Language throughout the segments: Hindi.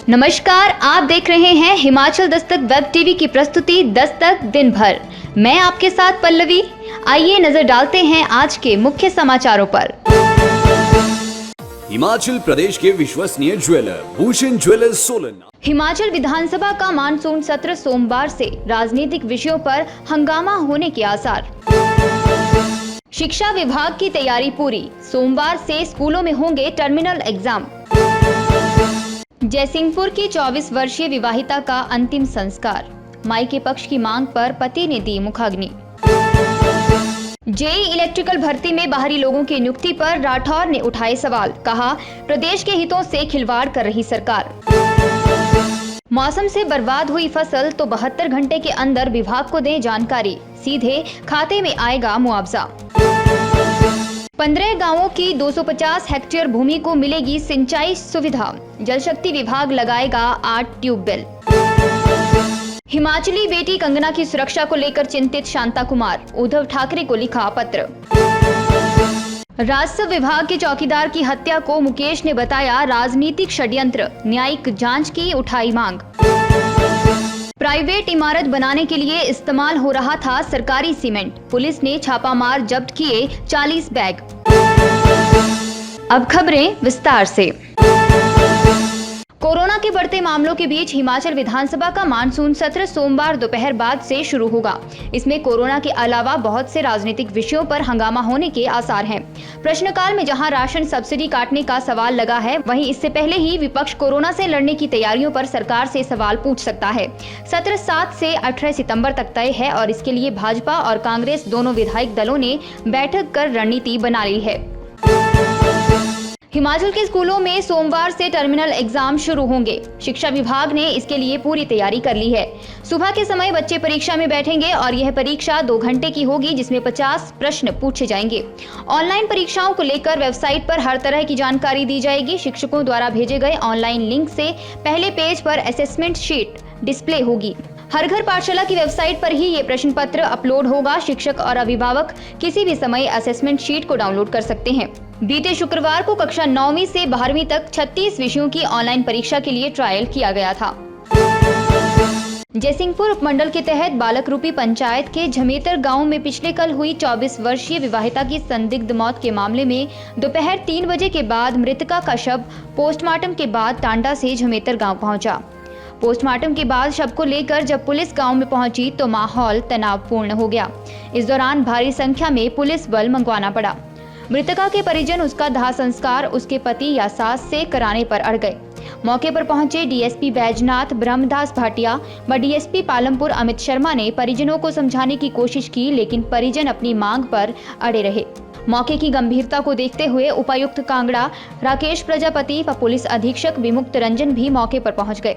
नमस्कार, आप देख रहे हैं हिमाचल दस्तक वेब टीवी की प्रस्तुति दस्तक दिन भर। मैं आपके साथ पल्लवी। आइए नजर डालते हैं आज के मुख्य समाचारों पर। हिमाचल प्रदेश के विश्वसनीय ज्वेलर भूषण ज्वेलर्स सोलन। हिमाचल विधानसभा का मानसून सत्र सोमवार से राजनीतिक विषयों पर हंगामा होने के आसार। शिक्षा विभाग की तैयारी पूरी, सोमवार से स्कूलों में होंगे टर्मिनल एग्जाम। जयसिंहपुर की 24 वर्षीय विवाहिता का अंतिम संस्कार, माई के पक्ष की मांग पर पति ने दी मुखाग्नि। जेई इलेक्ट्रिकल भर्ती में बाहरी लोगों की नियुक्ति पर राठौर ने उठाए सवाल, कहा प्रदेश के हितों से खिलवाड़ कर रही सरकार। मौसम से बर्बाद हुई फसल तो 72 घंटे के अंदर विभाग को दें जानकारी, सीधे खाते में आएगा मुआवजा। 15 गांवों की 250 हेक्टेयर भूमि को मिलेगी सिंचाई सुविधा, जल शक्ति विभाग लगाएगा 8 ट्यूबवेल। हिमाचली बेटी कंगना की सुरक्षा को लेकर चिंतित शांता कुमार, उद्धव ठाकरे को लिखा पत्र। राजस्व विभाग के चौकीदार की हत्या को मुकेश ने बताया राजनीतिक षड्यंत्र, न्यायिक जांच की उठाई मांग। प्राइवेट इमारत बनाने के लिए इस्तेमाल हो रहा था सरकारी सीमेंट, पुलिस ने छापामार जब्त किए 40 बैग। अब खबरें विस्तार से। कोरोना के बढ़ते मामलों के बीच हिमाचल विधानसभा का मानसून सत्र सोमवार दोपहर बाद से शुरू होगा। इसमें कोरोना के अलावा बहुत से राजनीतिक विषयों पर हंगामा होने के आसार हैं। प्रश्नकाल में जहां राशन सब्सिडी काटने का सवाल लगा है, वहीं इससे पहले ही विपक्ष कोरोना से लड़ने की तैयारियों पर सरकार से सवाल पूछ सकता है। सत्र 7 से 18 सितंबर तक तय है और इसके लिए भाजपा और कांग्रेस दोनों विधायक दलों ने बैठक कर रणनीति बना ली है। हिमाचल के स्कूलों में सोमवार से टर्मिनल एग्जाम शुरू होंगे। शिक्षा विभाग ने इसके लिए पूरी तैयारी कर ली है। सुबह के समय बच्चे परीक्षा में बैठेंगे और यह परीक्षा 2 घंटे की होगी, जिसमें 50 प्रश्न पूछे जाएंगे। ऑनलाइन परीक्षाओं को लेकर वेबसाइट पर हर तरह की जानकारी दी जाएगी। शिक्षकों द्वारा भेजे गए ऑनलाइन लिंक से पहले पेज पर असेसमेंट शीट डिस्प्ले होगी। हर घर पाठशाला की वेबसाइट पर ही ये प्रश्न पत्र अपलोड होगा। शिक्षक और अभिभावक किसी भी समय असेसमेंट शीट को डाउनलोड कर सकते हैं। बीते शुक्रवार को कक्षा 9वीं से 12वीं तक 36 विषयों की ऑनलाइन परीक्षा के लिए ट्रायल किया गया था। जयसिंहपुर उपमंडल के तहत बालक रूपी पंचायत के झमेतर गांव में पिछले कल हुई 24 वर्षीय विवाहिता की संदिग्ध मौत के मामले में दोपहर 3 बजे के बाद मृतका का शव पोस्टमार्टम के बाद टांडा से झमेतर गांव पहुंचा। पोस्टमार्टम के बाद शव को लेकर जब पुलिस गांव में पहुंची तो माहौल तनावपूर्ण हो गया। इस दौरान भारी संख्या में पुलिस बल मंगवाना पड़ा। मृतका के परिजन उसका दाह संस्कार उसके पति या सास से कराने पर अड़ गए। मौके पर पहुंचे डीएसपी बैजनाथ ब्रह्मदास भाटिया व डीएसपी पालमपुर अमित शर्मा ने परिजनों को समझाने की कोशिश की, लेकिन परिजन अपनी मांग पर अड़े रहे। मौके की गंभीरता को देखते हुए उपायुक्त कांगड़ा राकेश प्रजापति व पुलिस अधीक्षक विमुक्त रंजन भी मौके पर पहुंच गए।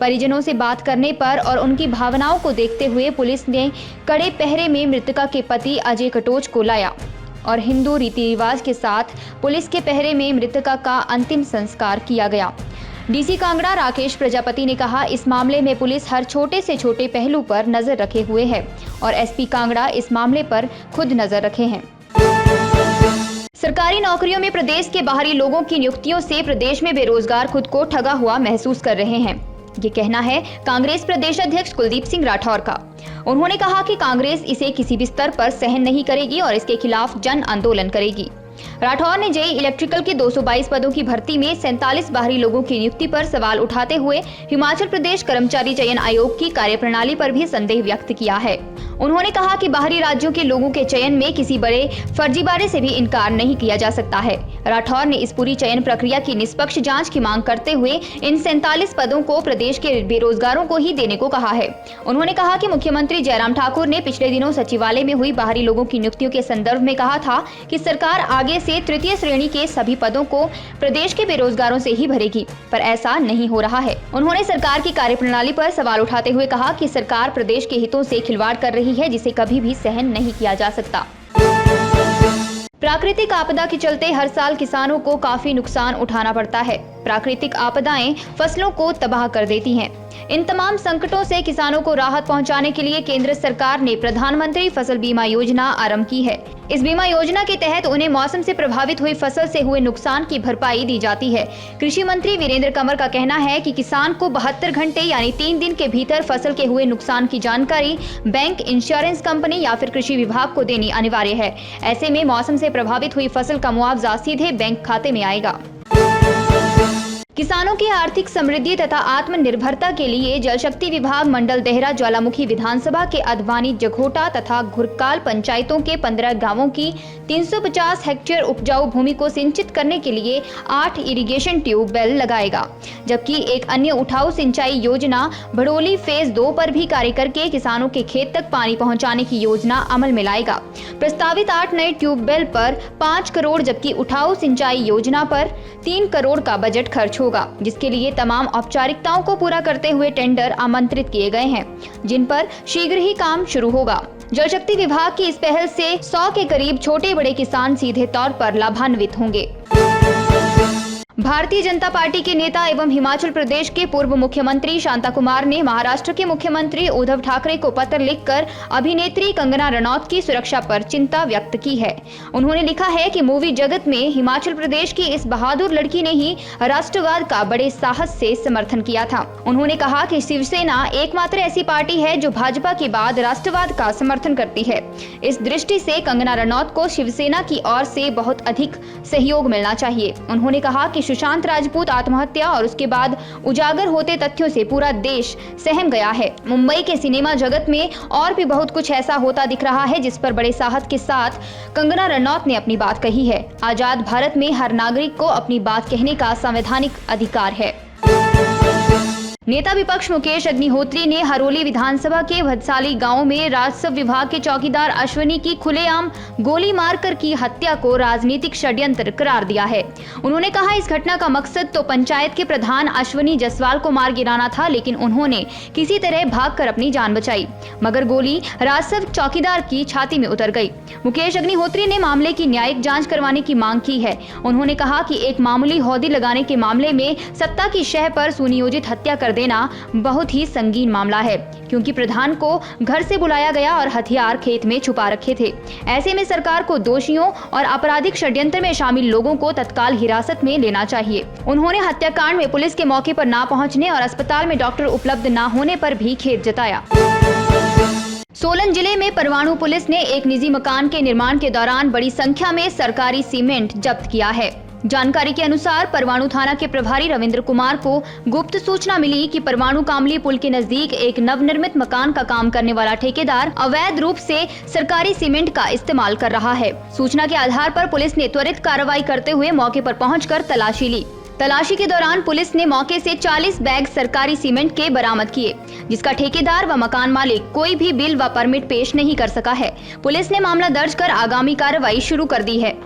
परिजनों से बात करने पर और उनकी भावनाओं को देखते हुए पुलिस ने कड़े पहरे में मृतका के पति अजय कटोच को लाया और हिंदू रीति रिवाज के साथ पुलिस के पहरे में मृतका का अंतिम संस्कार किया गया। डीसी कांगड़ा राकेश प्रजापति ने कहा, इस मामले में पुलिस हर छोटे से छोटे पहलू पर नजर रखे हुए है और एसपी कांगड़ा इस मामले पर खुद नजर रखे हैं। सरकारी नौकरियों में प्रदेश के बाहरी लोगों की नियुक्तियों से प्रदेश में बेरोजगार खुद को ठगा हुआ महसूस कर रहे हैं। ये कहना है कांग्रेस प्रदेश अध्यक्ष कुलदीप सिंह राठौर का। उन्होंने कहा कि कांग्रेस इसे किसी भी स्तर पर सहन नहीं करेगी और इसके खिलाफ जन आंदोलन करेगी। राठौर ने जेई इलेक्ट्रिकल के 222 पदों की भर्ती में 47 बाहरी लोगों की नियुक्ति पर सवाल उठाते हुए हिमाचल प्रदेश कर्मचारी चयन आयोग की कार्यप्रणाली पर भी संदेह व्यक्त किया है। उन्होंने कहा कि बाहरी राज्यों के लोगों के चयन में किसी बड़े फर्जीवाड़े से भी इनकार नहीं किया जा सकता है। राठौर ने इस पूरी चयन प्रक्रिया की निष्पक्ष जांच की मांग करते हुए इन 47 पदों को प्रदेश के बेरोजगारों को ही देने को कहा है। उन्होंने कहा कि मुख्यमंत्री जयराम ठाकुर ने पिछले दिनों सचिवालय में हुई बाहरी लोगों की नियुक्तियों के संदर्भ में कहा था कि सरकार आगे से तृतीय श्रेणी के सभी पदों को प्रदेश के बेरोजगारों से ही भरेगी, पर ऐसा नहीं हो रहा है। उन्होंने सरकार की कार्यप्रणाली पर सवाल उठाते हुए कहा कि सरकार प्रदेश के हितों से खिलवाड़ कर रही है, जिसे कभी भी सहन नहीं किया जा सकता। प्राकृतिक आपदा के चलते हर साल किसानों को काफी नुकसान उठाना पड़ता है। प्राकृतिक आपदाएं फसलों को तबाह कर देती हैं। इन तमाम संकटों से किसानों को राहत पहुंचाने के लिए केंद्र सरकार ने प्रधानमंत्री फसल बीमा योजना आरंभ की है। इस बीमा योजना के तहत उन्हें मौसम से प्रभावित हुई फसल से हुए नुकसान की भरपाई दी जाती है। कृषि मंत्री वीरेंद्र कंवर का कहना है कि किसान को 72 घंटे यानी 3 दिन के भीतर फसल के हुए नुकसान की जानकारी बैंक, इंश्योरेंस कंपनी या फिर कृषि विभाग को देनी अनिवार्य है। ऐसे में मौसम से प्रभावित हुई फसल का मुआवजा सीधे बैंक खाते में आएगा। किसानों की आर्थिक समृद्धि तथा आत्मनिर्भरता के लिए जल शक्ति विभाग मंडल देहरा ज्वालामुखी विधानसभा के अधवानी, जघोटा तथा घुरकाल पंचायतों के 15 गांवों की 350 हेक्टेयर उपजाऊ भूमि को सिंचित करने के लिए 8 इरिगेशन ट्यूबवेल लगाएगा, जबकि एक अन्य उठाऊ सिंचाई योजना भड़ोली फेज 2 पर भी कार्य करके किसानों के खेत तक पानी पहुँचाने की योजना अमल में लाएगा। प्रस्तावित 8 नए ट्यूबवेल पर 5 करोड़ जबकि उठाऊ सिंचाई योजना पर 3 करोड़ का बजट खर्च होगा, जिसके लिए तमाम औपचारिकताओं को पूरा करते हुए टेंडर आमंत्रित किए गए हैं, जिन पर शीघ्र ही काम शुरू होगा। जल शक्ति विभाग की इस पहल से 100 के करीब छोटे बड़े किसान सीधे तौर पर लाभान्वित होंगे। भारतीय जनता पार्टी के नेता एवं हिमाचल प्रदेश के पूर्व मुख्यमंत्री शांता कुमार ने महाराष्ट्र के मुख्यमंत्री उद्धव ठाकरे को पत्र लिखकर अभिनेत्री कंगना रनौत की सुरक्षा पर चिंता व्यक्त की है। उन्होंने लिखा है कि मूवी जगत में हिमाचल प्रदेश की इस बहादुर लड़की ने ही राष्ट्रवाद का बड़े साहस से समर्थन किया था। उन्होंने कहा कि शिवसेना एकमात्र ऐसी पार्टी है जो भाजपा के बाद राष्ट्रवाद का समर्थन करती है। इस दृष्टि से कंगना रनौत को शिवसेना की ओर से बहुत अधिक सहयोग मिलना चाहिए। उन्होंने कहा कि सुशांत राजपूत आत्महत्या और उसके बाद उजागर होते तथ्यों से पूरा देश सहम गया है। मुंबई के सिनेमा जगत में और भी बहुत कुछ ऐसा होता दिख रहा है जिस पर बड़े साहस के साथ कंगना रनौत ने अपनी बात कही है। आजाद भारत में हर नागरिक को अपनी बात कहने का संवैधानिक अधिकार है। नेता विपक्ष मुकेश अग्निहोत्री ने हरोली विधानसभा के भदसाली गांव में राजस्व विभाग के चौकीदार अश्वनी की खुलेआम गोली मारकर की हत्या को राजनीतिक षड्यंत्र करार दिया है। उन्होंने कहा, इस घटना का मकसद तो पंचायत के प्रधान अश्वनी जसवाल को मार गिराना था, लेकिन उन्होंने किसी तरह भागकर अपनी जान बचाई, मगर गोली राजस्व चौकीदार की छाती में उतर गई। मुकेश अग्निहोत्री ने मामले की न्यायिक जाँच करवाने की मांग की है। उन्होंने कहा कि एक मामूली हौदी लगाने के मामले में सत्ता की शह पर सुनियोजित हत्या कर देना बहुत ही संगीन मामला है, क्योंकि प्रधान को घर से बुलाया गया और हथियार खेत में छुपा रखे थे। ऐसे में सरकार को दोषियों और आपराधिक षड्यंत्र में शामिल लोगों को तत्काल हिरासत में लेना चाहिए। उन्होंने हत्याकांड में पुलिस के मौके पर ना पहुंचने और अस्पताल में डॉक्टर उपलब्ध ना होने पर भी खेद जताया। सोलन जिले में परवाणु पुलिस ने एक निजी मकान के निर्माण के दौरान बड़ी संख्या में सरकारी सीमेंट जब्त किया है। जानकारी के अनुसार परवाणु थाना के प्रभारी रविंद्र कुमार को गुप्त सूचना मिली कि परवाणु कामली पुल के नजदीक एक नवनिर्मित मकान का काम करने वाला ठेकेदार अवैध रूप से सरकारी सीमेंट का इस्तेमाल कर रहा है। सूचना के आधार पर पुलिस ने त्वरित कार्रवाई करते हुए मौके पर पहुंचकर तलाशी ली। तलाशी के दौरान पुलिस ने मौके से 40 बैग सरकारी सीमेंट के बरामद किए, जिसका ठेकेदार व मकान मालिक कोई भी बिल व परमिट पेश नहीं कर सका है। पुलिस ने मामला दर्ज कर आगामी कार्रवाई शुरू कर दी है।